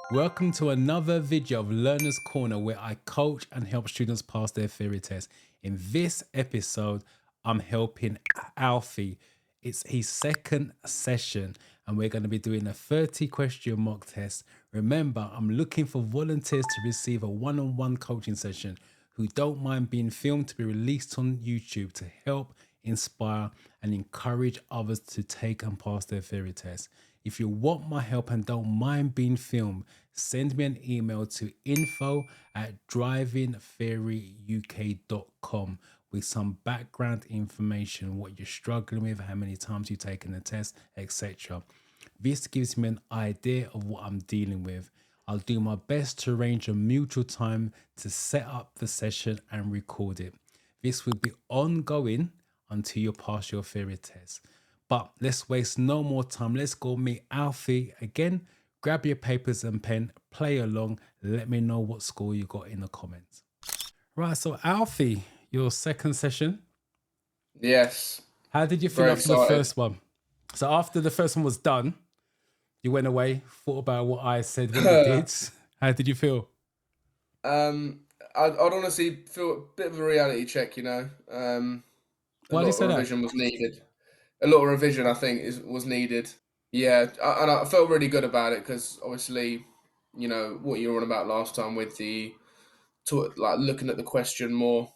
Welcome to another video of Learner's Corner where I coach and help students pass their theory test. In this episode, I'm helping Alfie. It's his second session and we're going to be doing a 30-question mock test. Remember, I'm looking for volunteers to receive a one-on-one coaching session who don't mind being filmed to be released on YouTube to help, inspire, and encourage others to take and pass their theory test. If you want my help and don't mind being filmed, send me an email to info@drivingtheoryuk.com with some background information, what you're struggling with, how many times you've taken the test, etc. This gives me an idea of what I'm dealing with. I'll do my best to arrange a mutual time to set up the session and record it. This will be ongoing until you pass your theory test. But let's waste no more time. Let's go meet Alfie again. Grab your papers and pen, play along. Let me know what score you got in the comments. Right, so Alfie, your second session. Yes. How did you feel after the first one? So after the first one was done, you went away, thought about what I said, what you did. How did you feel? I'd honestly feel a bit of a reality check, you know. Why do you say that? Revision was needed. A lot of revision, I think, was needed. Yeah, and I felt really good about it because obviously, you know, what you were on about last time with like looking at the question more,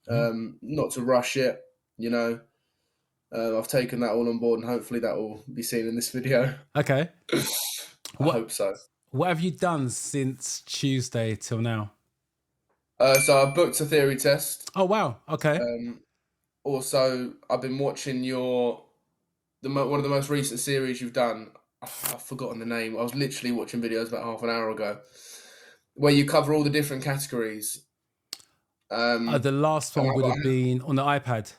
not to rush it, you know. I've taken that all on board and hopefully that will be seen in this video. Okay. I hope so. What have you done since Tuesday till now? So I booked a theory test. Oh, wow. Okay. Also, I've been watching one of the most recent series you've done. I've forgotten the name. I was literally watching videos about half an hour ago, where you cover all the different categories. The last one would have been on the iPad.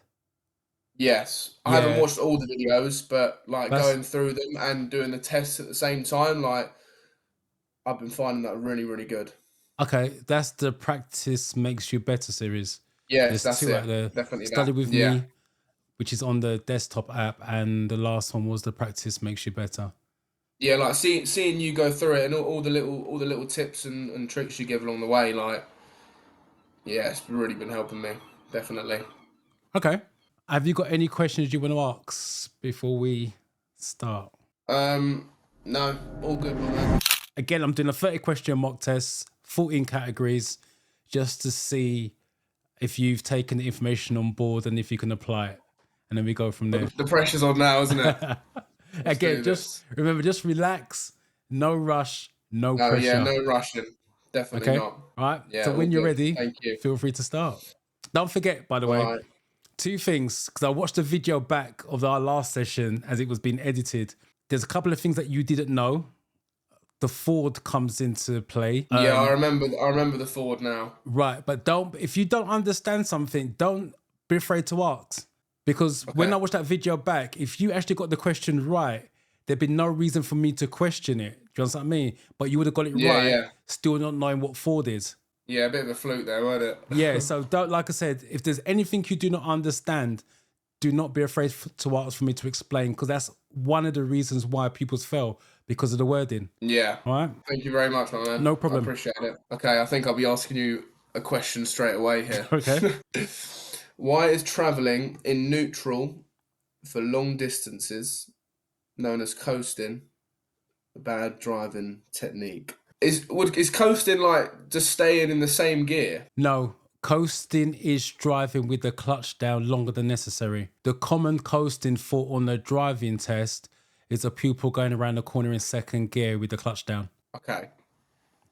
Yes, I haven't watched all the videos, but like going through them and doing the tests at the same time, like I've been finding that really, really good. Okay, that's the Practice Makes You Better series. Yes, There's two out there. Definitely Study that. With Me, which is on the desktop app, and the last one was the Practice Makes You Better. Yeah, like seeing you go through it and all the little tips and tricks you give along the way, like yeah, it's really been helping me, definitely. Okay. Have you got any questions you want to ask before we start? No, all good, my man. Again, I'm doing a 30-question mock test, 14 categories, just to see if you've taken the information on board and if you can apply it. And then we go from there. The pressure's on now, isn't it? Again, just remember, just relax, no rush, no pressure. Yeah, no rushing. Definitely not. All right. Yeah, so when you're ready, thank you. Feel free to start. Don't forget, by the way, two things, because I watched the video back of our last session as it was being edited. There's a couple of things that you didn't know. The forward comes into play. Yeah, I remember the forward now. Right, but if you don't understand something, don't be afraid to ask. Because when I watched that video back, if you actually got the question right, there'd be no reason for me to question it. Do you understand what I mean? But you would have got it right, still not knowing what forward is. Yeah, a bit of a fluke there, wasn't it? Yeah, so don't, like I said, if there's anything you do not understand, do not be afraid to ask for me to explain, because that's one of the reasons why pupils fail, because of the wording. Yeah. All right. Thank you very much, my man. No problem. I appreciate it. Okay, I think I'll be asking you a question straight away here. Okay. Why is travelling in neutral for long distances, known as coasting, a bad driving technique? Is coasting like just staying in the same gear? No. Coasting is driving with the clutch down longer than necessary. The common coasting for on the driving test is a pupil going around the corner in second gear with the clutch down. Okay.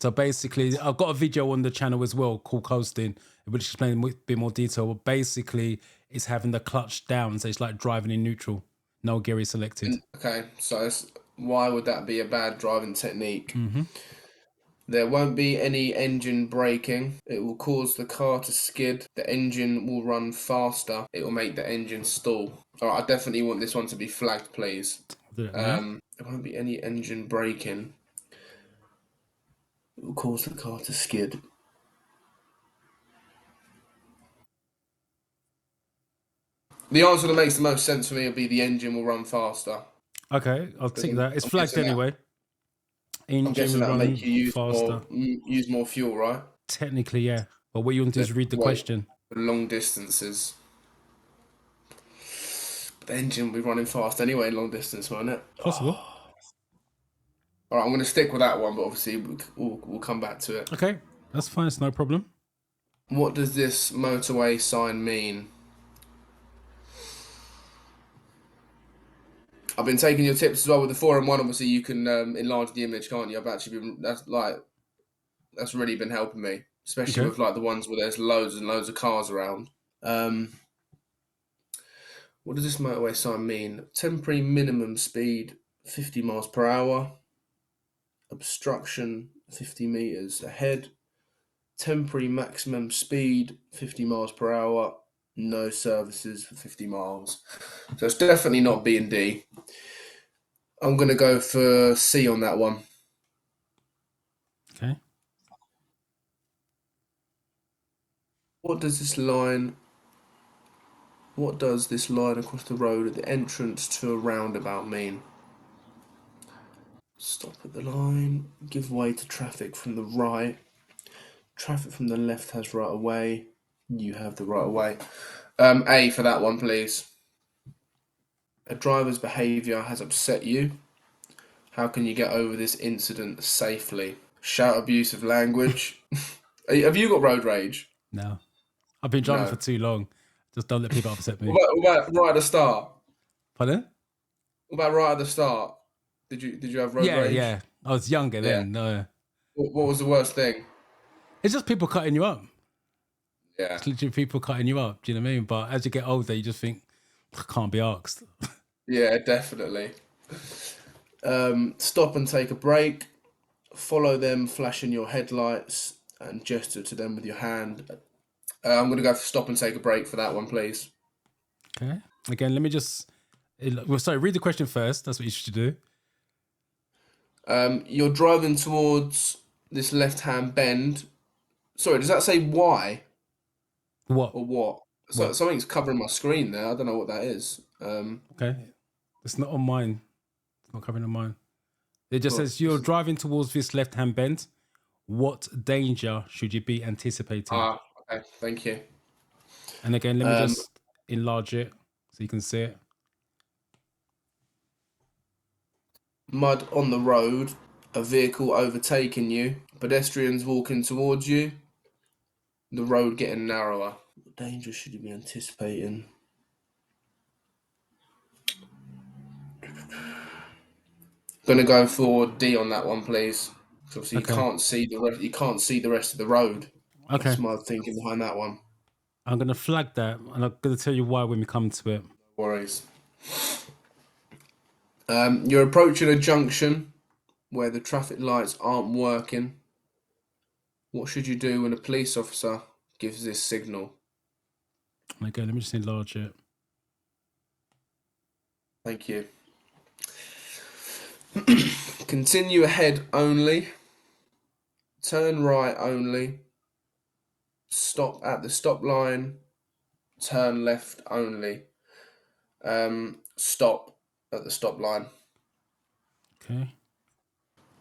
So basically, I've got a video on the channel as well called Coasting, which explains a bit more detail. But basically, it's having the clutch down. So it's like driving in neutral. No gear is selected. Okay, so why would that be a bad driving technique? There won't be any engine braking. It will cause the car to skid. The engine will run faster. It will make the engine stall. All right, I definitely want this one to be flagged, please. There won't be any engine braking. It will cause the car to skid. The answer that makes the most sense for me will be the engine will run faster. Okay, I'll take that. It's flagged anyway. I'm engine guessing will that'll make run you faster. use more fuel, right? Technically, yeah. But what you want to do Then is read the wait question. for long distances. The engine will be running fast anyway in long distance, won't it? Possible. All right, I'm going to stick with that one, but obviously we'll come back to it. Okay, that's fine. It's no problem. What does this motorway sign mean? I've been taking your tips as well with the 4-in-1. Obviously, you can enlarge the image, can't you? I've actually been that's really been helping me, especially Okay. with like the ones where there's loads and loads of cars around. Um, what does this motorway sign mean? Temporary minimum speed 50 miles per hour. Obstruction 50 meters ahead. Temporary maximum speed 50 miles per hour. No services for 50 miles. So it's definitely not B and D. I'm going to go for C on that one. Okay. What does this line across the road at the entrance to a roundabout mean? Stop at the line. Give way to traffic from the right. Traffic from the left has right of way. You have the right of way. A for that one, please. A driver's behaviour has upset you. How can you get over this incident safely? Shout abusive language. Have you got road rage? No, I've been driving for No. too long. Just don't let people upset me. What about right at the start? Pardon? What about right at the start? Did you have road Yeah, rage? yeah. I was younger Yeah. then. No, What was the worst thing? it's just people cutting you up. Yeah. It's literally people cutting you up. Do you know what I mean? But as you get older, you just think, I can't be asked. Yeah, definitely. Stop and take a break. Follow them, flashing your headlights, and gesture to them with your hand. I'm going to go for stop and take a break for that one, please. Okay. Again, let me just. Well, sorry, read the question first. That's what you should do. You're driving towards this left-hand bend. Sorry, does that say Y What? or what? So What? something's covering my screen there. I don't know what that is. Okay. It's not on mine. It's not covering on mine. It just But says you're driving towards this left hand bend. What danger should you be anticipating? okay. Thank you. And again, let me Um, just enlarge it so you can see it. Mud on the road. A vehicle overtaking you. Pedestrians walking towards you. The road getting narrower. What danger should you be anticipating? Gonna go for D on that one, please. 'Cause obviously Okay. you can't see the rest of the road. Okay. That's my thinking behind that one. I'm going to flag that and I'm going to tell you why when we come to it. No worries. You're approaching a junction where the traffic lights aren't working. What should you do when a police officer gives this signal? Okay, let me just enlarge it. Thank you. Continue ahead only. Turn right only. Stop at the stop line. Turn left only. Stop at the stop line. Okay.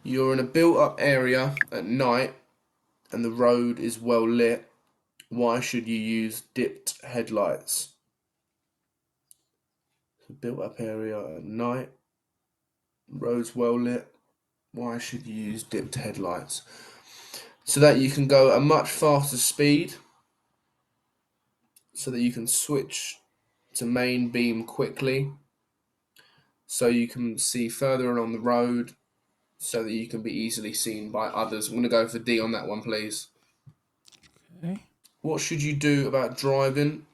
You're in a built-up area at night and the road is well lit. Why should you use dipped headlights? It's a built-up area at night. Road's well lit. Why should you use dipped headlights? So that you can go a much faster speed. So that you can switch to main beam quickly. So you can see further along the road. So that you can be easily seen by others. I'm going to go for D on that one, please. Okay. What should you do about driving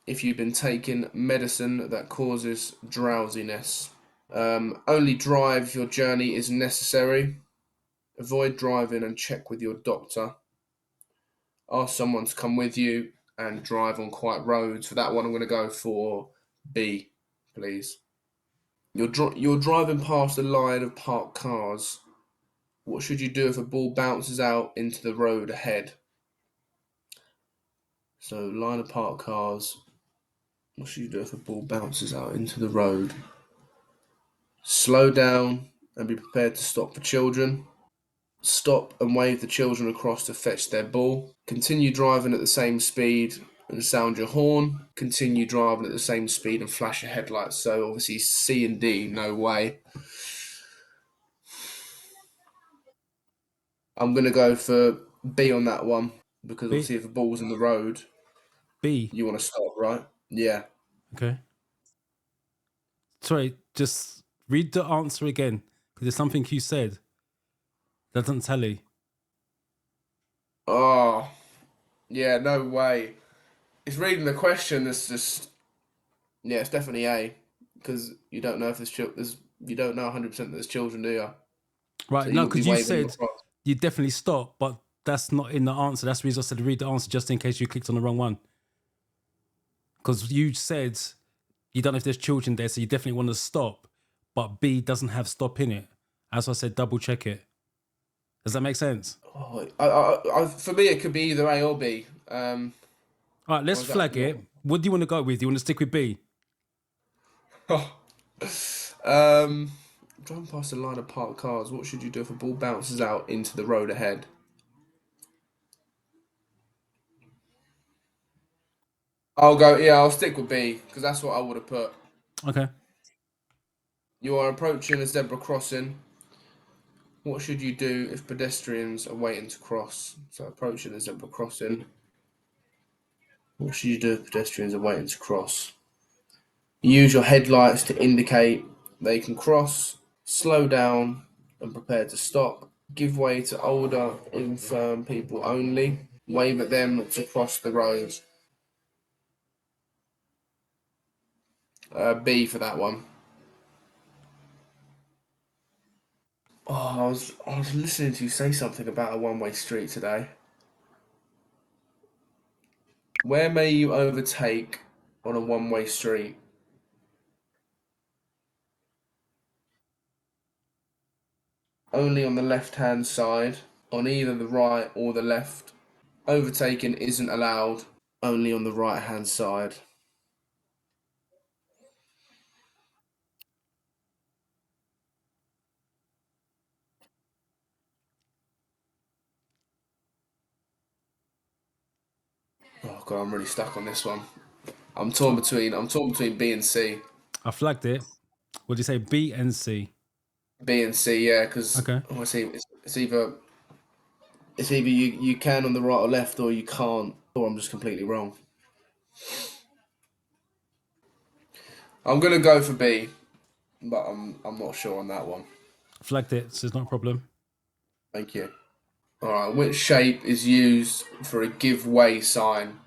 if you've been taking medicine that causes drowsiness? Only drive if your journey is necessary. Avoid driving and check with your doctor. Ask someone to come with you and drive on quiet roads. For that one, I'm going to go for B, please. You're driving past a line of parked cars. What should you do if a ball bounces out into the road ahead? So, line of parked cars. What should you do if a ball bounces out into the road? Slow down and be prepared to stop for children. Stop and wave the children across to fetch their ball. Continue driving at the same speed and sound your horn. Continue driving at the same speed and flash your headlights. So obviously C and D, no way. I'm gonna go for B on that one because B. obviously if the ball's in the road, B. you want to stop, right? Yeah. Okay. Sorry, just read the answer again because there's something you said that doesn't tally. Oh, yeah, no way. It's reading the question. It's just yeah, it's definitely A because you don't know if there's you don't know 100% that there's children, do you? So Right, you no, would be because you waving them said across. you definitely stop, but that's not in the answer. That's the reason I said read the answer just in case you clicked on the wrong one. Because you said you don't know if there's children there, so you definitely want to stop, but B doesn't have stop in it. As I said, double check it. Does that make sense? Oh, for me, it could be either A or B. All right, let's Or is that flag not? it. What do you want to go with? Do you want to stick with B? Driving past a line of parked cars. What should you do if a ball bounces out into the road ahead? I'll go. Yeah, I'll stick with B because that's what I would have put. Okay. You are approaching a zebra crossing. What should you do if pedestrians are waiting to cross? So approaching a zebra crossing. What should you do if pedestrians are waiting to cross? Use your headlights to indicate they can cross. Slow down and prepare to stop. Give way to older, infirm people only. Wave at them to cross the road. B for that one. Oh, I was listening to you say something about a one-way street today. Where may you overtake on a one-way street? Only on the left-hand side, on either the right or the left. Overtaking isn't allowed, only on the right-hand side. Oh god, I'm really stuck on this one. I'm torn between B and C. I flagged it. What do you say? B and C. B and C, yeah, because Okay. obviously it's either you can on the right or left, or you can't, or I'm just completely wrong. I'm gonna go for B, but I'm not sure on that one. Flagged it, so it's not a problem. Thank you. All right, which shape is used for a give way sign?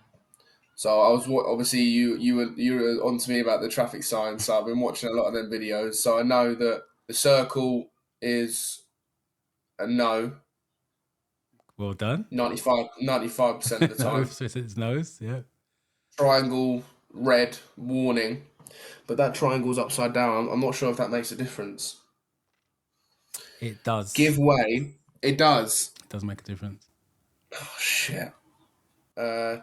So obviously you were on to me about the traffic signs. So I've been watching a lot of them videos. So I know that the circle is a no Well done. 95% of the time. It's nose. Yeah. Triangle red warning, but that triangle's upside down. I'm not sure if that makes a difference. It does. Give way, it does. It does make a difference. Oh shit. Uh,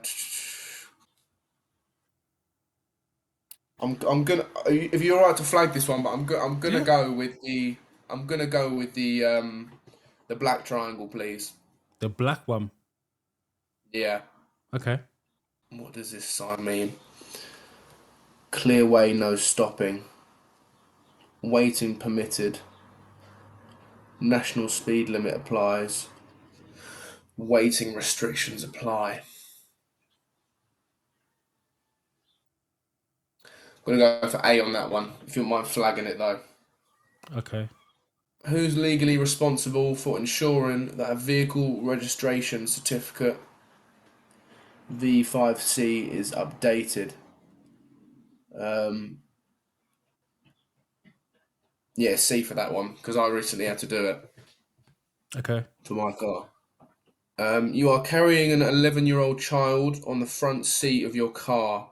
I'm gonna if you're alright to flag this one, but I'm gonna Yeah. go with the black triangle, please. The black one. Yeah. Okay. What does this sign mean? Clear way, no stopping. Waiting permitted. National speed limit applies. Waiting restrictions apply. I'm gonna go for A on that one. If you don't mind flagging it though. Okay. Who's legally responsible for ensuring that a vehicle registration certificate V5C is updated? Um, yeah, C for that one because I recently had to do it Okay. for my car. You are carrying an 11-year-old child on the front seat of your car.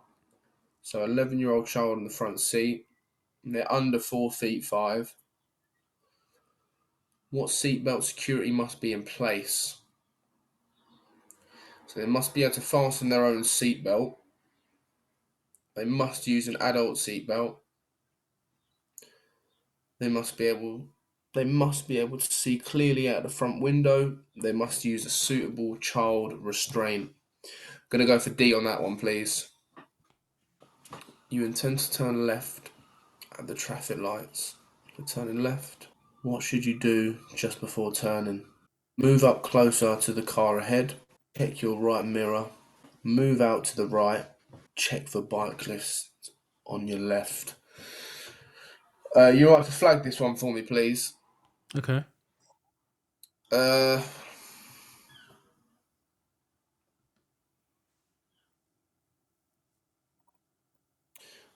So, 11-year-old child on the front seat. And they're under 4 feet 5. What seatbelt security must be in place? So, they must be able to fasten their own seatbelt. They must use an adult seatbelt. They must be able They must be able to see clearly out the front window. They must use a suitable child restraint. Gonna go for D on that one, please. You intend to turn left at the traffic lights. You're turning left. What should you do just before turning? Move up closer to the car ahead. Check your right mirror. Move out to the right. Check for bike lists on your left. You're right to flag this one for me, please. Okay. Uh,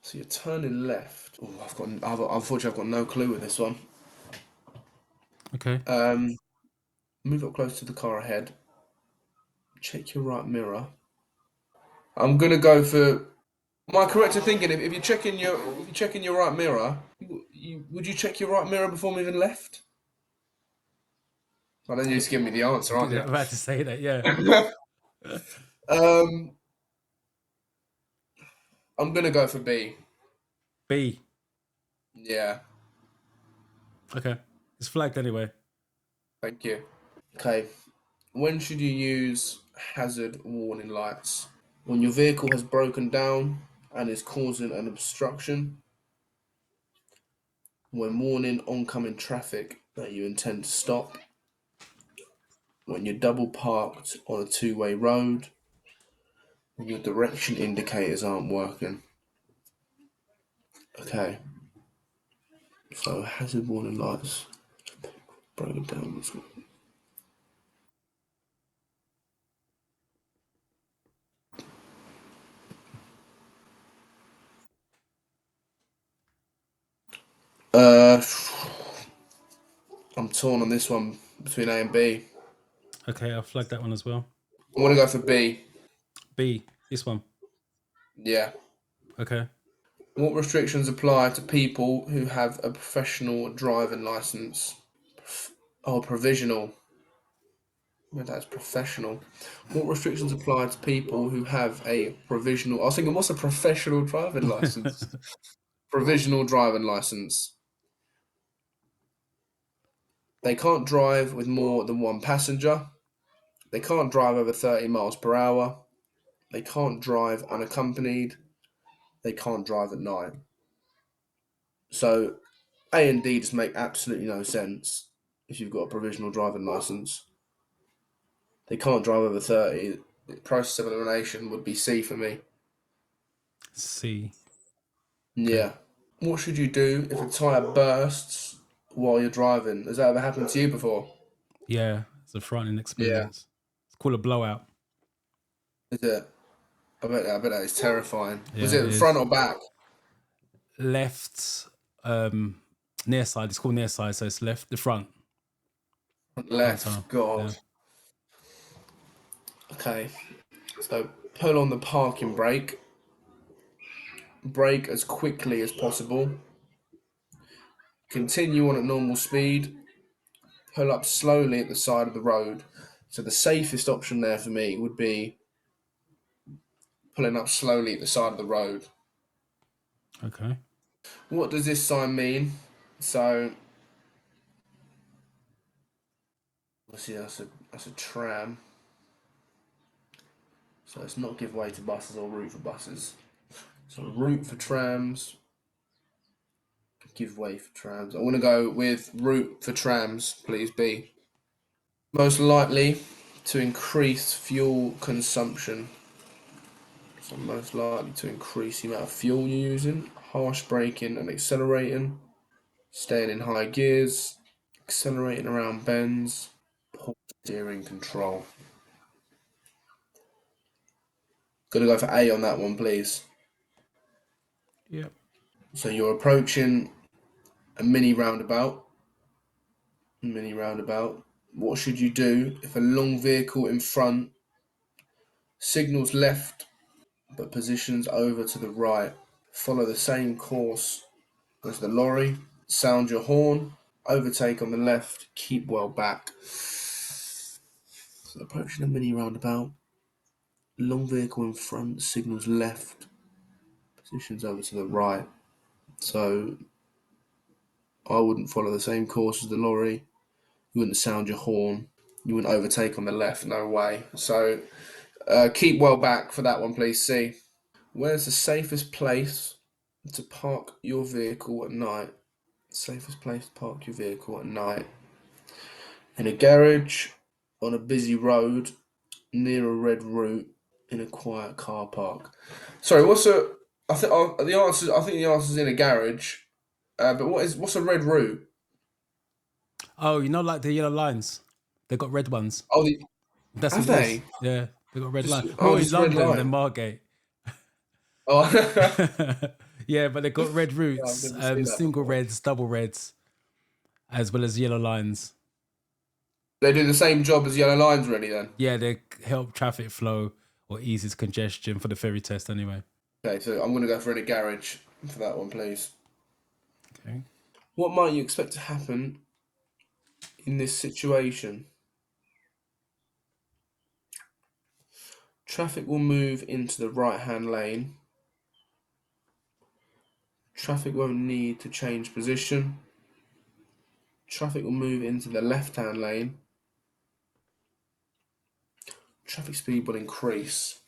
so you're turning left. Oh, unfortunately, I've got no clue with this one. Okay. Um, move up close to the car ahead. Check your right mirror. I'm gonna go for. Am I correct in thinking if you're checking your right mirror, would you check your right mirror before moving left? I don't you just give me the answer, aren't I'm you? about to say that. Yeah. um, I'm gonna go for B. B. Yeah, Okay. It's flagged anyway. thank you. Okay, when should you use hazard warning lights? When your vehicle has broken down and is causing an obstruction. When warning oncoming traffic that you intend to stop. When you're double parked on a two-way road. When your direction indicators aren't working. Okay, so hazard warning lights broken down. Uh, I'm torn on this one between A and B. Okay, I'll flag that one as well. I want to go for B. B. This one. Yeah. Okay. What restrictions apply to people who have a professional driving license? Oh, provisional. Well, that's professional. What restrictions apply to people who have a provisional? I was thinking, what's a professional driving license? Provisional driving license. They can't drive with more than one passenger. They can't drive over 30 miles per hour. They can't drive unaccompanied. They can't drive at night. So A and D just make absolutely no sense if you've got a provisional driving license. They can't drive over 30. The process of elimination would be C for me. C. Okay. Yeah. What should you do if a tyre bursts while you're driving? Has that ever happened to you before? Yeah, it's a frightening Yeah. experience. It's called a blowout. Is it? I bet that is terrifying. Was Yeah, it it front is. or back? Left, near side. It's called near side, so it's left, the front tire. Left. God. Yeah. Okay. So pull on the parking brake. Brake as quickly as possible. Continue on at normal speed. Pull up slowly at the side of the road. So the safest option there for me would be pulling up slowly at the side of the road. Okay. What does this sign mean? So let's see, that's a tram. So it's not give way to buses or route for buses. So route for trams, give way for trams. I want to go with route for trams, please B. Most likely to increase fuel consumption. So most likely to increase the amount of fuel you're using. Harsh braking and accelerating. Staying in high gears. Accelerating around bends. Poor steering control. Gonna go for A on that one, please. Yep. So you're approaching a mini roundabout. Mini roundabout. What should you do if a long vehicle in front signals left but positions over to the right? Follow the same course as the lorry. Sound your horn. Overtake on the left. Keep well back. So approaching a mini roundabout. Long vehicle in front signals left. Positions over to the right. So I wouldn't follow the same course as the lorry. You wouldn't sound your horn. You wouldn't overtake on the left. No way. So keep well back for that one, please. C. Where's the safest place to park your vehicle at night? Safest place to park your vehicle at night. In a garage, on a busy road, near a red route, in a quiet car park. Sorry, what's a? I think the answer. I think the answer's in a garage. But what's a red route? Oh, you know, like the yellow lines. They got red ones. Oh, That's have what it is. they? Yeah, they got red line. More in Just a red London than line. Margate. Oh, Yeah, but they got red I've routes, never seen that single before. reds, double reds, as well as yellow lines. They do the same job as yellow lines, really. Then. Yeah, they help traffic flow or eases congestion for the ferry test anyway. Okay, so I'm gonna go for in a garage for that one, please. Okay. What might you expect to happen in this situation? Traffic will move into the right-hand lane. Traffic won't need to change position. Traffic will move into the left-hand lane. Traffic speed will increase.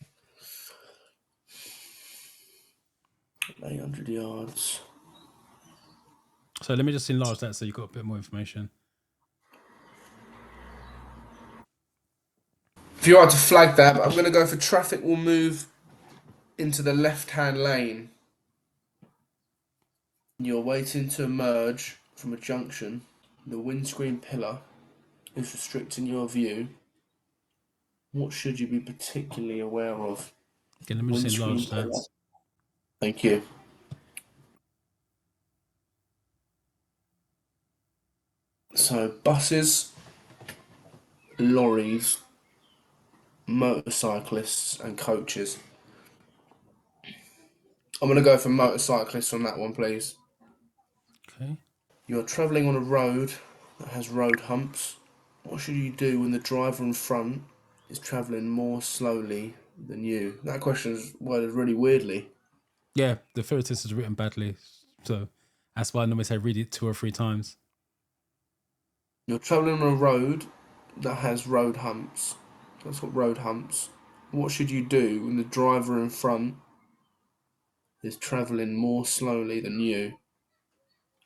800 yards. So let me just enlarge that so you've got a bit more information. If you are to flag that, I'm going to go for traffic will move into the left-hand lane. You're waiting to emerge from a junction. The windscreen pillar is restricting your view. What should you be particularly aware of? Okay, let me just Windscreen enlarge that. pillar. Thank you. So buses, lorries, motorcyclists, and coaches. I'm going to go for motorcyclists on that one, please. Okay. You're travelling on a road that has road humps. What should you do when the driver in front is travelling more slowly than you? That question is worded really weirdly. Yeah, the ferry test is written badly. So that's why I normally say read it 2 or 3 times. You're travelling on a road that has road humps. That's what road humps. What should you do when the driver in front is travelling more slowly than you?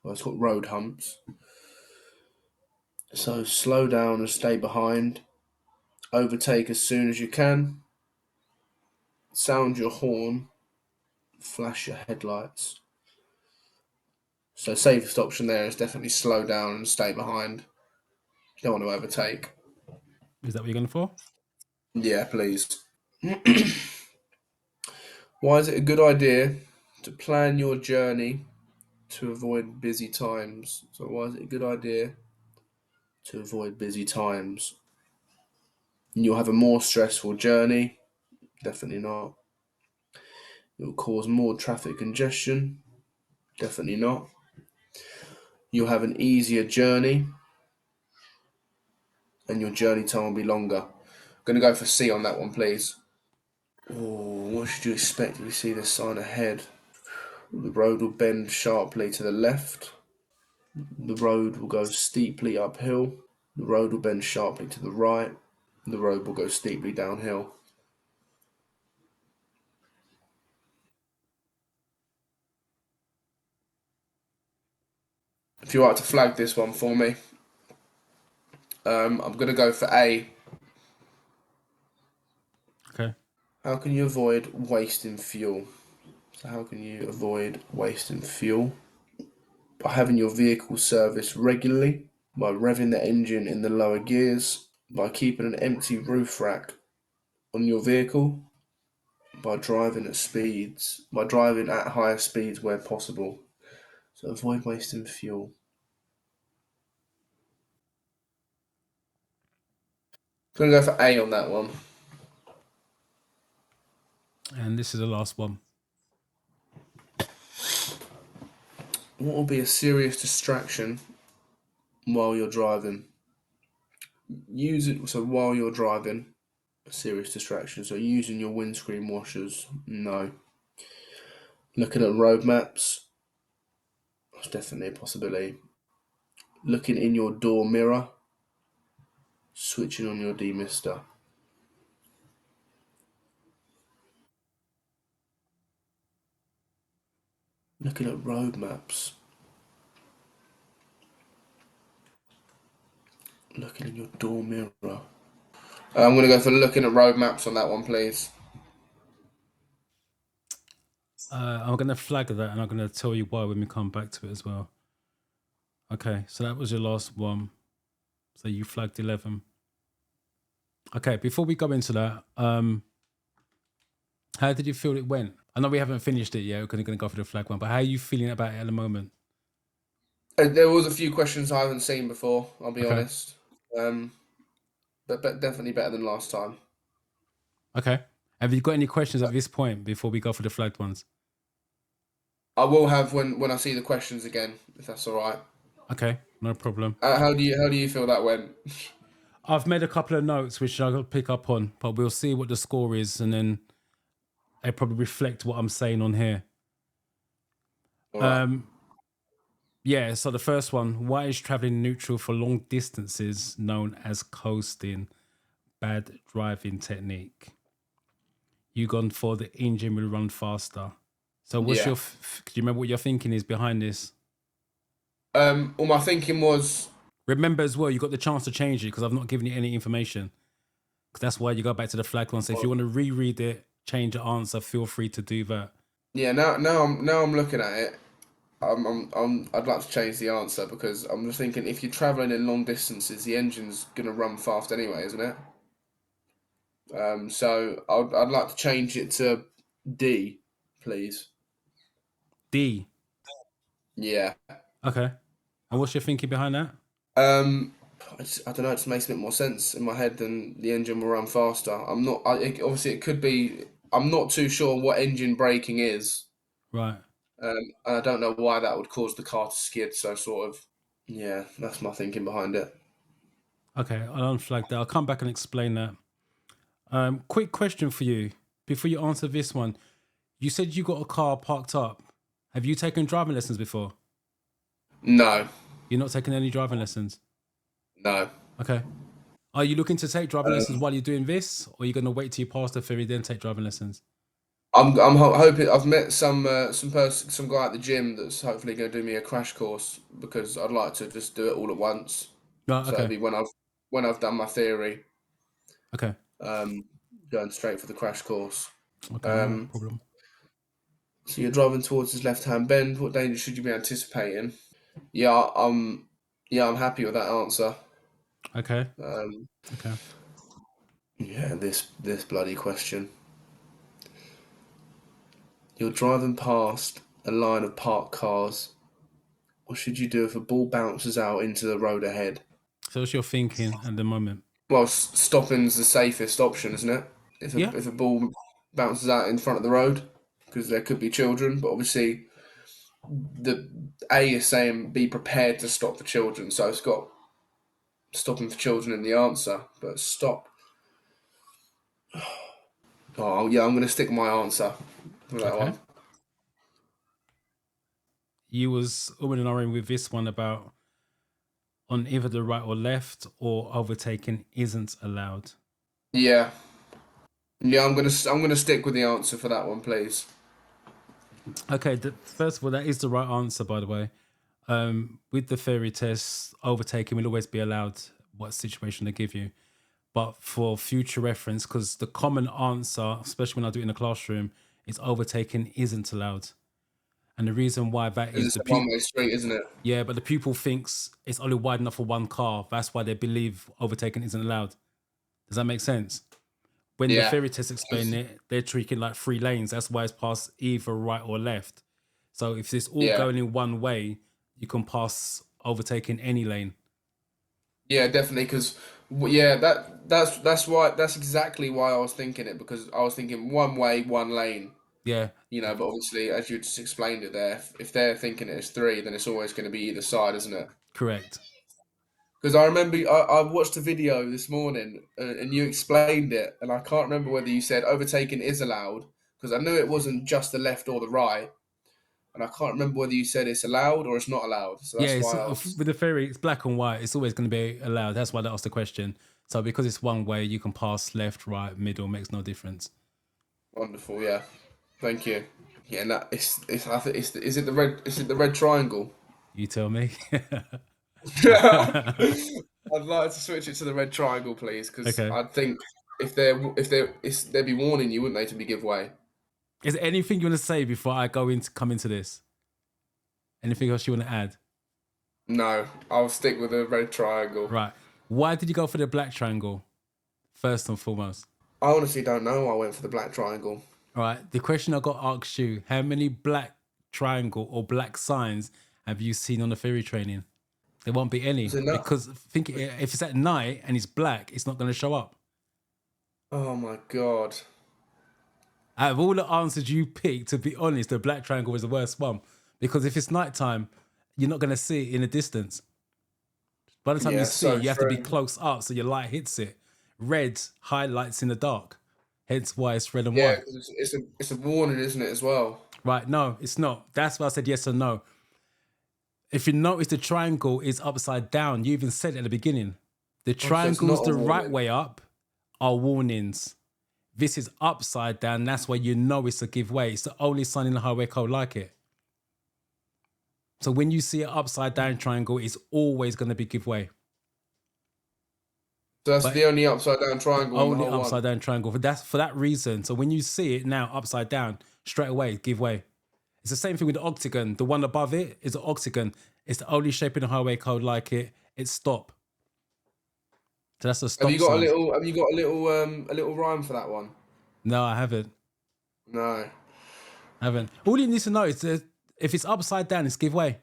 Well, it's got road humps. So slow down and stay behind. Overtake as soon as you can. Sound your horn. Flash your headlights. So safest option there is definitely slow down and stay behind. You don't want to overtake. Is that what you're going for? Yeah, please. Why is it a good idea to plan your journey to avoid busy times? So why is it a good idea to avoid busy times? You'll have a more stressful journey. Definitely not. It will cause more traffic congestion. Definitely not. You'll have an easier journey and your journey time will be longer. I'm going to go for C on that one, please. Oh, what should you expect if you see this sign ahead? The road will bend sharply to the left. The road will go steeply uphill. The road will bend sharply to the right. The road will go steeply downhill. If you like to flag this one for me, I'm going to go for A. Okay. How can you avoid wasting fuel? So, how can you avoid wasting fuel? By having your vehicle serviced regularly, by revving the engine in the lower gears, by keeping an empty roof rack on your vehicle, by driving at higher speeds where possible. So avoid wasting fuel. I'm gonna go for A on that one. And this is the last one. What will be a serious distraction while you're driving? Use it so while you're driving, a serious distraction. So using your windscreen washers, no. Looking at road maps, that's definitely a possibility. looking in your door mirror, switching on your demister, looking at road maps, looking in your door mirror. I'm going to go for looking at road maps on that one, please. I'm going to flag that and I'm going to tell you why when we come back to it as well. Okay, so that was your last one. So you flagged 11. Okay, before we go into that, how did you feel it went? I know we haven't finished it yet. We're going to go for the flag one, but how are you feeling about it at the moment? There was a few questions I haven't seen before, I'll be Okay. honest. But definitely better than last time. Okay. Have you got any questions at this point before we go for the flagged ones? I will have when I see the questions again, if that's all right. Okay, no problem. How do you feel that went? I've made a couple of notes which I'll pick up on, but we'll see what the score is and then I probably reflect what I'm saying on here. All right. Yeah, so the first one, why is traveling neutral for long distances known as coasting? Bad driving technique. You gone for the engine will run faster. So what's Yeah. your, do you remember what your thinking is behind this? All my thinking was, Remember as well, you got the chance to change it because I've not given you any information. Because that's why you go back to the flag one. So if you want to reread it, change the answer, feel free to do that. yeah. Now I'm looking at it. I'd like to change the answer because I'm just thinking if you're traveling in long distances, the engine's gonna run fast anyway, isn't it? So I'd like to change it to D, please. D. Yeah. Okay. And what's your thinking behind that? Um, I don't know. It just makes a bit more sense in my head than the engine will run faster. I'm not. Obviously, it could be. I'm not too sure what engine braking is, Right. and I don't know why that would cause the car to skid. So sort of. Yeah, that's my thinking behind it. Okay. I'll unflag that. I'll come back and explain that. Quick question for you before you answer this one. You said you got a car parked up. Have you taken driving lessons before? No, You're not taking any driving lessons. no. Okay. Are you looking to take driving lessons while you're doing this, or are you going to wait till you pass the theory then take driving lessons? I'm hoping. I've met some guy at the gym that's hopefully going to do me a crash course because I'd like to just do it all at once. Right. So it'll Okay. be when I've done my theory, Okay. um, going straight for the crash course. Okay. No Um, problem. so you're driving towards his left-hand bend. What danger should you be anticipating? Yeah, I'm happy with that answer. Okay. Um, Okay. yeah, this bloody question. You're driving past a line of parked cars. What should you do if a ball bounces out into the road ahead? So what's your thinking at the moment? Well, stopping's the safest option, isn't it? If a Yeah. if a ball bounces out in front of the road, because there could be children, but obviously the A is saying be prepared to stop for children, so it's got stopping for children in the answer, but stop. Oh yeah, I'm gonna stick my answer for that Okay. one. You was umming and ahhing with this one about on either the right or left or overtaking isn't allowed. Yeah, yeah, I'm gonna stick with the answer for that one, please. Okay. First of all, that is the right answer, by the way. With the theory test, overtaking will always be allowed. What situation they give you, but for future reference, because the common answer, especially when I do it in the classroom, is overtaking isn't allowed. And the reason why that Because is it's the a one-way street, isn't it? yeah, but the pupil thinks it's only wide enough for one car. That's why they believe overtaking isn't allowed. Does that make sense? When the Yeah, theory test explain it, they're treating like three lanes. That's why it's past either right or left. So if it's all yeah, going in one way, you can pass overtaking any lane. yeah, definitely. Because yeah, that's exactly why I was thinking it because I was thinking one way, one lane. Yeah, But obviously, as you just explained it there, if they're thinking it as three, then it's always going to be either side, isn't it? correct. Because I remember I watched a video this morning and you explained it, and I can't remember whether you said overtaking is allowed because I knew it wasn't just the left or the right. and I can't remember whether you said it's allowed or it's not allowed. So Yeah, that's it's, why I was with the ferry, it's black and white. It's always going to be allowed. That's why I asked the question. So because it's one way, you can pass left, right, middle, makes no difference. wonderful. Yeah, thank you. Yeah, and that it's I think it's is it the red triangle? You tell me. I'd like to switch it to the red triangle, please, because Okay. I think they'd be warning you, wouldn't they, to be giveaway? Is there anything you want to say before I come into this? Anything else you want to add? No, I'll stick with the red triangle. Right. Why did you go for the black triangle first and foremost? I honestly don't know why I went for the black triangle. All right. The question I got asked you: how many black triangle or black signs have you seen on the ferry training? There won't be Is any it not? because think if it's at night and it's black, it's not going to show up. Oh my god. Out of all the answers you picked, to be honest, the black triangle was the worst one because if it's nighttime, you're not going to see it in the distance. By the time you Yeah, see it, so you have to be true. close up so your light hits it. Red highlights in the dark, hence why it's red and Yeah, white. because it's a warning, isn't it, as well? Right? No, it's not. That's why I said yes or no. If you notice, the triangle is upside down. You even said it at the beginning. The Oh, so it's not triangles a the right warning. way up are warnings. This is upside down. That's why you know it's a giveaway. It's the only sign in the highway code like it. So when you see an upside down triangle, it's always going to be giveaway. So that's But the only upside down the triangle in the only whole upside one. down triangle. That's for that reason. So when you see it now upside down, straight away, give way. It's the same thing with the octagon. The one above it is an octagon. It's the only shape in the highway code like it. It's stop. So that's a Have stop you got a sign. little? Have you got a little rhyme for that one? No, I haven't. No. I haven't. All you need to know is that if it's upside down, it's give way.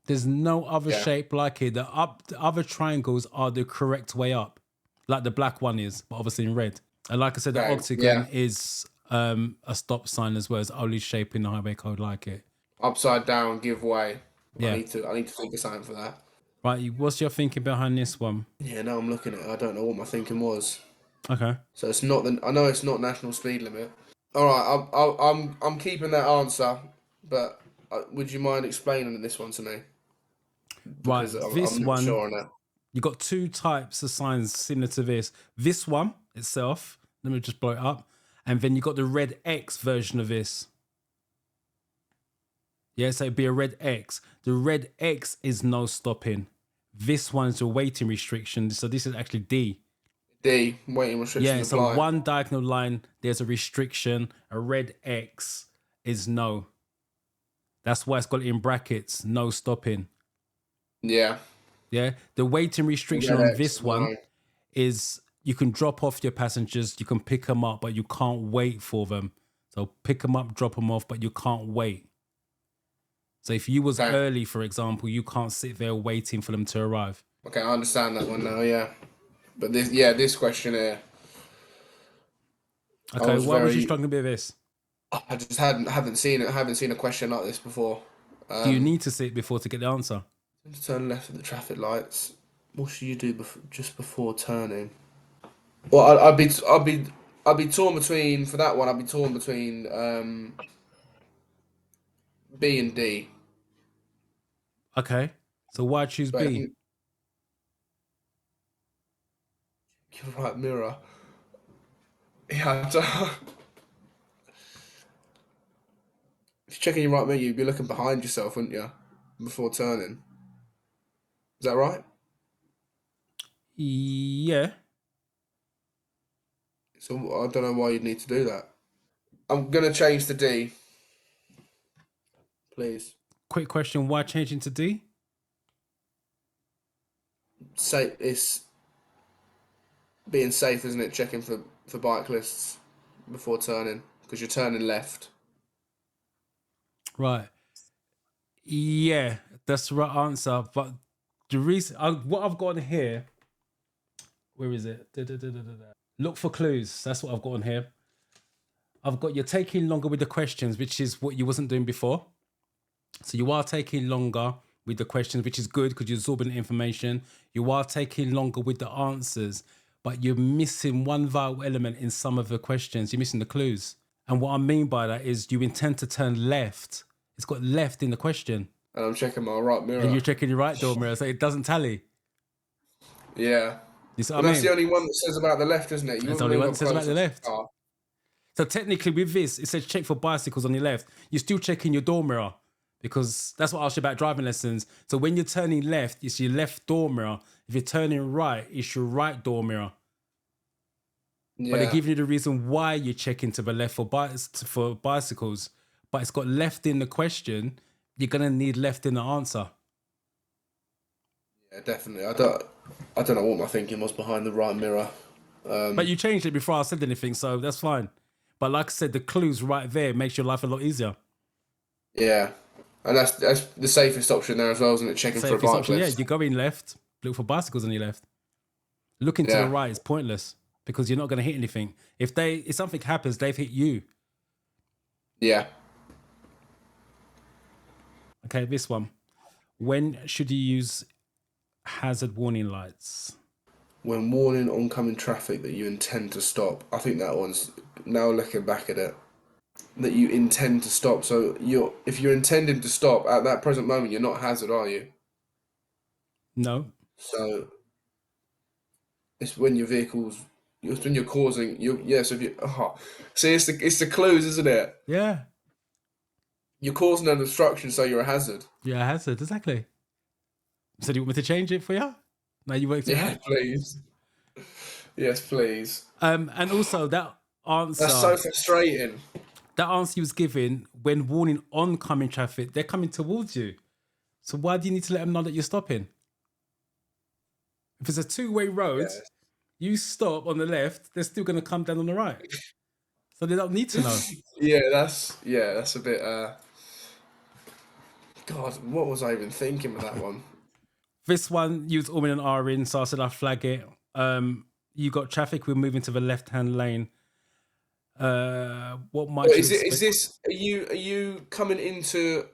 There's no other Yeah. shape like it. The other triangles are the correct way up, like the black one is, but obviously in red. And like I said, the Okay. octagon Yeah. is a stop sign as well. It's the only shape in the highway code like it. Upside down, give way. Yeah. I need to think of something for that. Right. What's your thinking behind this one? Yeah. No, I'm looking at it. I don't know what my thinking was. Okay. So it's not the. I know it's not national speed limit. All right. I'm keeping that answer, but would you mind explaining this one to me? Right. Because This I'm not one, sure on that. you got two types of signs similar to this. This one itself, let me just blow it up. And then you got the red X version of this. Yeah, so it'd be a red X. The red X is no stopping. This one's a waiting restriction. So this is actually D. D. Waiting restriction Yeah, so apply. one diagonal line, there's a restriction. A red X is no. That's why it's got it in brackets, no stopping. Yeah. Yeah, the waiting restriction Red on X. this one No. is you can drop off your passengers, you can pick them up, but you can't wait for them. So pick them up, drop them off, but you can't wait. So if you was Okay. early, for example, you can't sit there waiting for them to arrive. Okay, I understand that one now. Yeah. But this question here, I Okay, was why was you very. struggling with this? I just haven't seen it. Haven't seen a question like this before. Do you need to see it before to get the answer? To turn left at the traffic lights. What should you do just before turning? Well, I'd be torn between for that one. I'd be torn between B and D. Okay, so why choose But B? you're right, mirror. Yeah. I don't- If you're checking your right mirror, you'd be looking behind yourself, wouldn't you? Before turning. Is that right? Yeah. So I don't know why you'd need to do that. I'm gonna change to D, please. Quick question, why changing to D? Say it's being safe, isn't it? Checking for bike lists before turning because you're turning left. Right. Yeah, that's the right answer. But the reason, what I've got on here, where is it? Look for clues. That's what I've got on here. I've got you're taking longer with the questions, which is what you wasn't doing before. So you are taking longer with the questions, which is good because you're absorbing the information. You are taking longer with the answers, but you're missing one vital element in some of the questions. You're missing the clues. And what I mean by that is you intend to turn left. It's got left in the question. And I'm checking my right mirror. And you're checking your right door mirror, so it doesn't tally. Yeah. You see But what I that's mean? the only one that says about the left, isn't it? You That's the wouldn't only move one up that says about closer the to left. car. So technically with this, it says check for bicycles on your left. You're still checking your door mirror because that's what I asked you about driving lessons. So when you're turning left, it's your left door mirror. If you're turning right, it's your right door mirror. Yeah. But they're giving you the reason why you're checking to the left for bicycles. But it's got left in the question. You're going to need left in the answer. Yeah, definitely. I don't know what my thinking was behind the right mirror. But you changed it before I said anything, so that's fine. But like I said, the clues right there makes your life a lot easier. Yeah. And that's the safest option there as well, isn't it? Checking for a Safest bike option, yeah. list. You're going left, look for bicycles on your left. Looking to the Yeah. right is pointless because you're not going to hit anything. If something happens, they've hit you. Yeah. Okay, this one. When should you use hazard warning lights? When warning oncoming traffic that you intend to stop. I think that one's, now looking back at it, that you intend to stop. So if you're intending to stop at that present moment, you're not hazard, are you? No. So it's when your vehicle's, it's when you're causing you. Yes, if you. Oh, see, it's the clues, isn't it? Yeah. You're causing an obstruction, so you're a hazard. Yeah, hazard, exactly. So do you want me to change it for you? Now you worked it Yeah, out? please. Yes, please. And also that That's so answer frustrating. you was given when warning oncoming traffic, they're coming towards you. So why do you need to let them know that you're stopping? If it's a two-way road, Yeah. you stop on the left, they're still going to come down on the right. So they don't need to know. Yeah, that's a bit. God, what was I even thinking with that one? This one, you was all in an R in, so I said I'll flag it. You got traffic, we're moving to the left-hand lane. What might you expect? Is this? Are you coming into?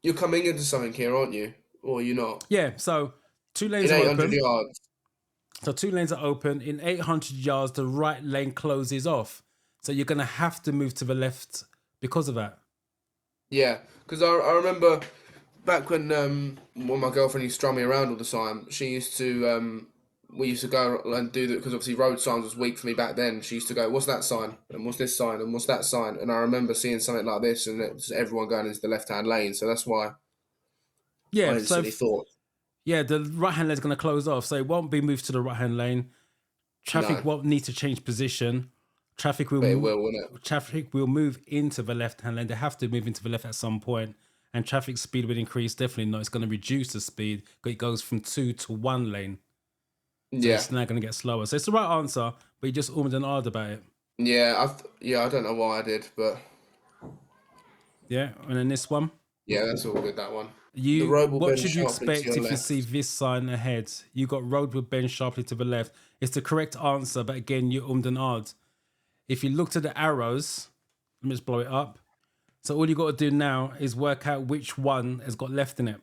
You're coming into something here, aren't you? Or are you not? Yeah, so 2 lanes In are 800 open. yards. So 2 lanes are open. In 800 yards, the right lane closes off. So you're going to have to move to the left because of that. Yeah, because I remember back when my girlfriend used to drum me around all the time. She used to we used to go and do that because obviously road signs was weak for me back then. She used to go, "What's that sign? And what's this sign? And what's that sign?" And I remember seeing something like this, and it was everyone going into the left-hand lane. So that's why I Yeah, so instantly thought, yeah, the right-hand lane is going to close off. So it won't be moved to the right-hand lane. Traffic no, won't need to change position. Traffic will but it will, won't it? traffic will move into the left-hand lane. They have to move into the left at some point. And traffic speed will increase. Definitely not. It's going to reduce the speed. It goes from 2 to 1 lane. So Yeah, it's now going to get slower. So it's the right answer, but you just ummed and ahed about it. yeah. I don't know why I did, but Yeah, and then this one. yeah, that's all good. That one. The road will What bend should you sharply to expect your if you left. see this sign ahead? You got road will bend sharply to the left. It's the correct answer, but again, you ummed and ahed. If you look to the arrows, let me just blow it up. So all you got to do now is work out which one has got left in it.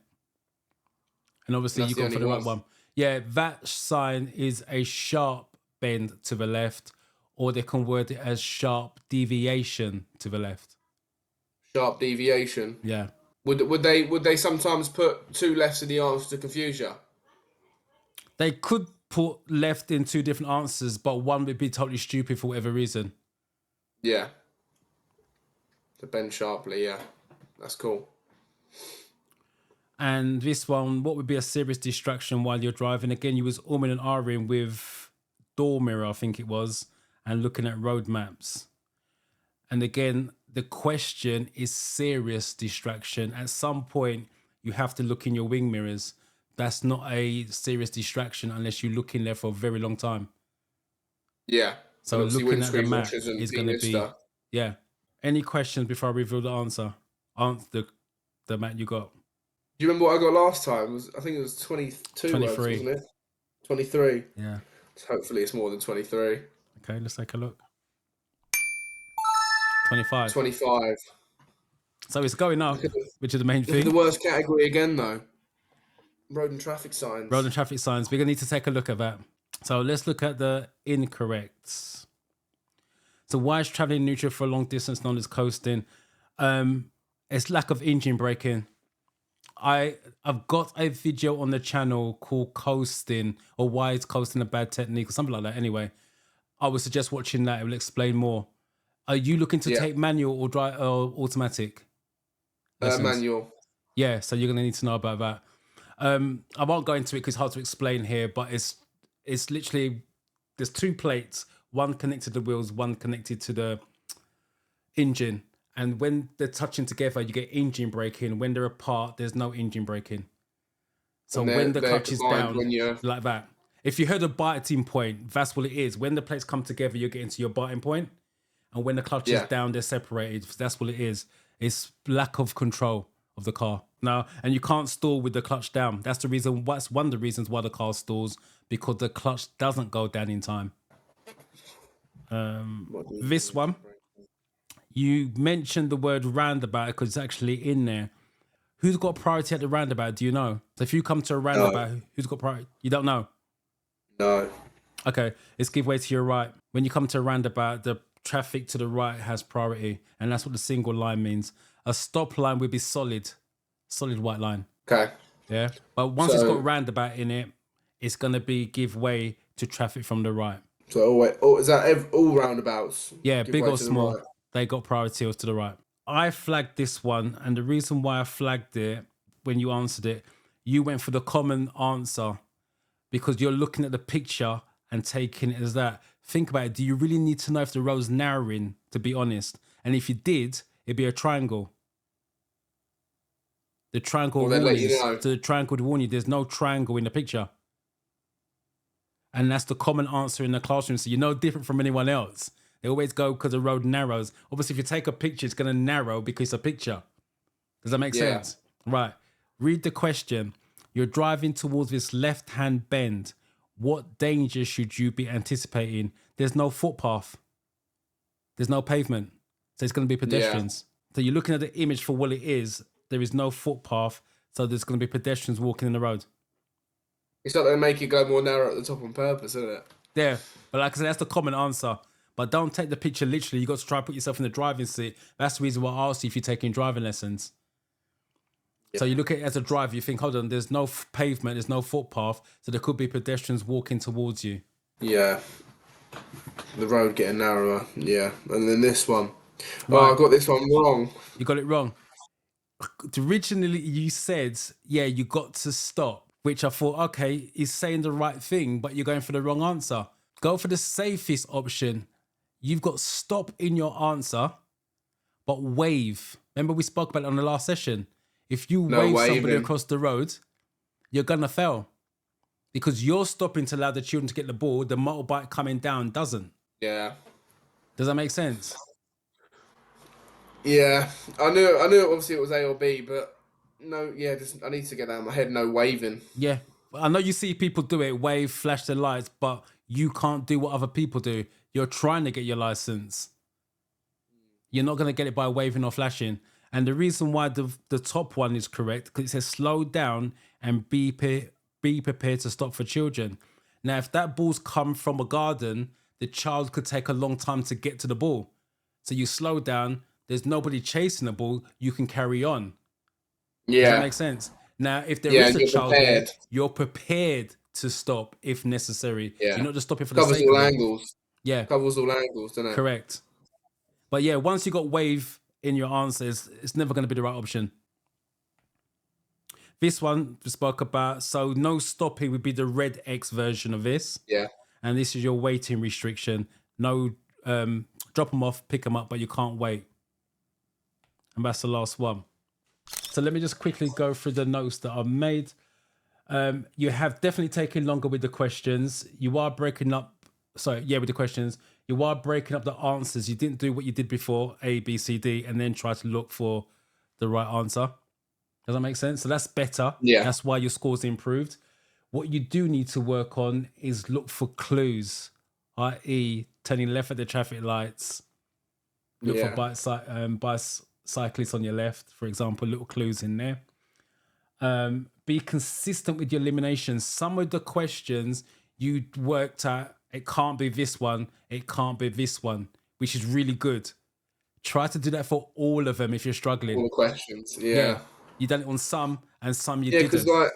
And obviously That's you the gone for only the right one. one. Yeah, that sign is a sharp bend to the left, or they can word it as sharp deviation to the left. Sharp deviation. Yeah. Would they sometimes put two lefts in the answer to confuse you? They could put left in 2 different answers, but one would be totally stupid for whatever reason. Yeah. To bend sharply, yeah. That's cool. And this one, what would be a serious distraction while you're driving? Again, you was umming and ahhing with door mirror, I think it was, and looking at road maps. And again, the question is serious distraction. At some point, you have to look in your wing mirrors. That's not a serious distraction unless you look in there for a very long time. Yeah. So And obviously looking at the windscreen map washers and is going to be, de-lister. yeah. Any questions before I reveal the answer? Answer the map you got. Do you remember what I got last time? I think it was 22 words, 23. wasn't it? 23. Yeah. So hopefully it's more than 23. Okay, let's take a look. 25. 25. So it's going up, which is the main Look at the thing. worst category again, though. Road and traffic signs. Road and traffic signs. We're going to need to take a look at that. So let's look at the incorrects. So So why is traveling neutral for a long distance known as coasting? It's lack of engine braking. I've got a video on the channel called Coasting, or Why is Coasting a Bad Technique, or something like that. Anyway, I would suggest watching that. It will explain more. Are you looking to Yeah. take manual or drive or automatic lessons? Manual. Yeah, so you're gonna need to know about that. I won't go into it because it's hard to explain here, but it's literally there's two plates, one connected to the wheels, one connected to the engine. And when they're touching together, you get engine braking. When they're apart, there's no engine braking. So when the clutch is down, like that. If you heard a biting point, that's what it is. When the plates come together, you're getting to your biting point. And when the clutch is down, they're separated. That's what it is. It's lack of control of the car. Now, and you can't stall with the clutch down. That's the reason. That's one of the reasons why the car stalls, because the clutch doesn't go down in time. This one, you mentioned the word roundabout because it's actually in there. Who's got priority at the roundabout? Do you know? So if you come to a roundabout, who's got priority? You don't know? No. Okay, let's give way to your right. When you come to a roundabout, the traffic to the right has priority, and that's what the single line means. A stop line would be solid white line. Okay. Yeah, but once it's got roundabout in it, it's gonna be give way to traffic from the right. So is that all roundabouts? Yeah, big or small, they got priority to the right. I flagged this one, and the reason why I flagged it when you answered it, you went for the common answer because you're looking at the picture and taking it as that. Think about it. Do you really need to know if the road's narrowing, to be honest? And if you did, it'd be a triangle. The triangle warnings. So the triangle would warn you there's no triangle in the picture. And that's the common answer in the classroom. So you're no different from anyone else. They always go because the road narrows. Obviously, if you take a picture, it's going to narrow because it's a picture. Does that make sense? Right. Read the question. You're driving towards this left-hand bend. What danger should you be anticipating? There's no footpath. There's no pavement. So it's going to be pedestrians. So you're looking at the image for what it is. There is no footpath. So there's going to be pedestrians walking in the road. It's like they make it go more narrow at the top on purpose, isn't it? Yeah. But like I said, that's the common answer. But don't take the picture literally. You got to try and put yourself in the driving seat. That's the reason why I asked you if you're taking driving lessons. Yeah. So you look at it as a driver, you think, hold on, there's no pavement, there's no footpath, so there could be pedestrians walking towards you. Yeah. The road getting narrower. Yeah. And then this one. Right. Oh, I got this one wrong. You got it wrong. Originally, you said, yeah, you got to stop, which I thought, okay, he's saying the right thing, but you're going for the wrong answer. Go for the safest option. You've got stop in your answer, but wave. Remember we spoke about it on the last session. If you wave somebody across the road, you're going to fail. Because you're stopping to allow the children to get the ball, the motorbike coming down doesn't. Yeah. Does that make sense? Yeah. I knew obviously it was A or B, but no, I need to get that out of my head, no waving. Yeah. I know you see people do it, wave, flash the lights, but you can't do what other people do. You're trying to get your license. You're not going to get it by waving or flashing. And the reason why the top one is correct, because it says slow down and be prepared to stop for children. Now, if that ball's come from a garden, the child could take a long time to get to the ball. So you slow down, there's nobody chasing the ball, you can carry on. Yeah. Does that make sense? Now, if there is a child there, you're prepared to stop if necessary. Yeah. You're not just stopping for the sake of it. Covers all angles. Yeah. Covers all angles, doesn't it? Correct. But yeah, once you got wave in your answers, it's never going to be the right option. This one we spoke about. So no stopping would be the red X version of this. Yeah. And this is your waiting restriction. No, drop them off, pick them up, but you can't wait. And that's the last one. So let me just quickly go through the notes that I've made. You have definitely taken longer with the questions. You are breaking up. With the questions. You are breaking up the answers. You didn't do what you did before, A, B, C, D, and then try to look for the right answer. Does that make sense? So that's better. Yeah. That's why your scores improved. What you do need to work on is look for clues, i.e. turning left at the traffic lights. Look for bicyclists on your left, for example, little clues in there. Be consistent with your eliminations. Some of the questions you worked out, it can't be this one, it can't be this one. which is really good. Try to do that for all of them if you're All struggling. the questions. Yeah. Yeah. You done it on some and some you Yeah, because didn't. like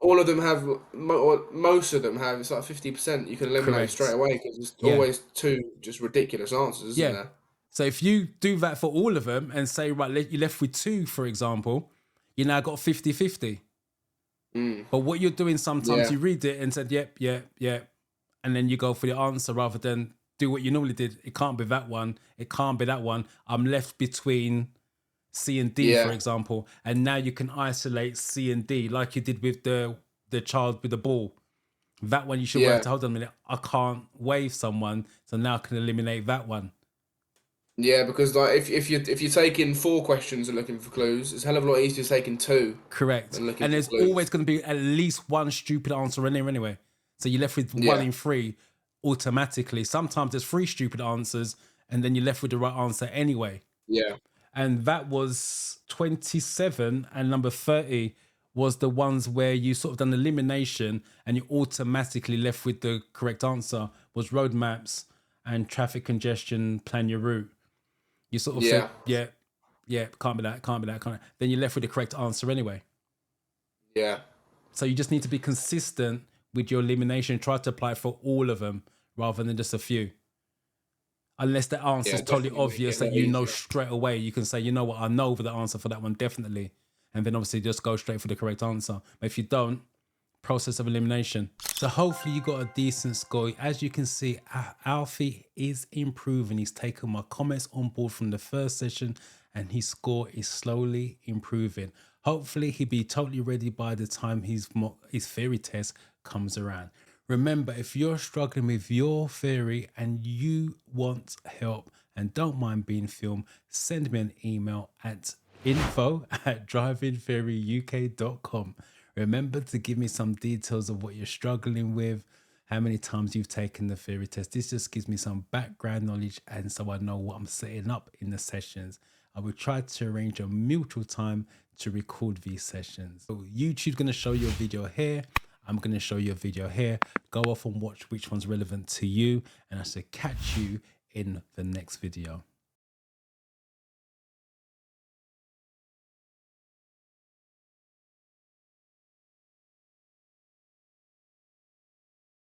all of them have, or most of them have. It's like 50% you can eliminate straight Correct. away because there's Yeah. always two just ridiculous answers, isn't Yeah. there? So if you do that for all of them and say, right, you're left with 2, for example, you now got 50-50. Mm. But what you're doing sometimes, Yeah. you read it and said, yep, yep, yep. And then you go for the answer rather than do what you normally did. It can't be that one. It can't be that one. I'm left between C and D, for Yeah. example. And now you can isolate C and D like you did with the child with the ball. That one you should work Yeah. to, hold on a minute, I can't wave someone, so now I can eliminate that one. Yeah, because like if you're taking 4 questions and looking for clues, it's a hell of a lot easier taking 2 Correct. than looking And for there's always clues. going to be at least one stupid answer in there anyway. So you're left with 1 Yeah. in 3 automatically. Sometimes there's 3 stupid answers and then you're left with the right answer anyway. Yeah. And that was 27, and number 30 was the ones where you sort of done elimination and you automatically left with the correct answer, was road maps and traffic congestion, plan your route. You sort of said, Yeah. yeah, yeah, can't be that, can't be that, can't. Then you're left with the correct answer anyway. Yeah. So you just need to be consistent with your elimination. Try to apply for all of them rather than just a few. Unless the answer Yeah. is totally Definitely make obvious it a that lot you know easier. straight away, you can say, you know what, I know the answer for that one definitely, and then obviously just go straight for the correct answer. But if you don't, process of elimination. So hopefully you got a decent score. As you can see, Alfie is improving. He's taken my comments on board from the first session and his score is slowly improving. Hopefully he'll be totally ready by the time his theory test comes around. Remember, if you're struggling with your theory and you want help and don't mind being filmed, send me an email at info@drivingtheoryuk.com. Remember to give me some details of what you're struggling with, how many times you've taken the theory test. This just gives me some background knowledge and so I know what I'm setting up in the sessions. I will try to arrange a mutual time to record these sessions. So YouTube's going to show you a video here. I'm going to show you a video here. Go off and watch which one's relevant to you, and I shall catch you in the next video.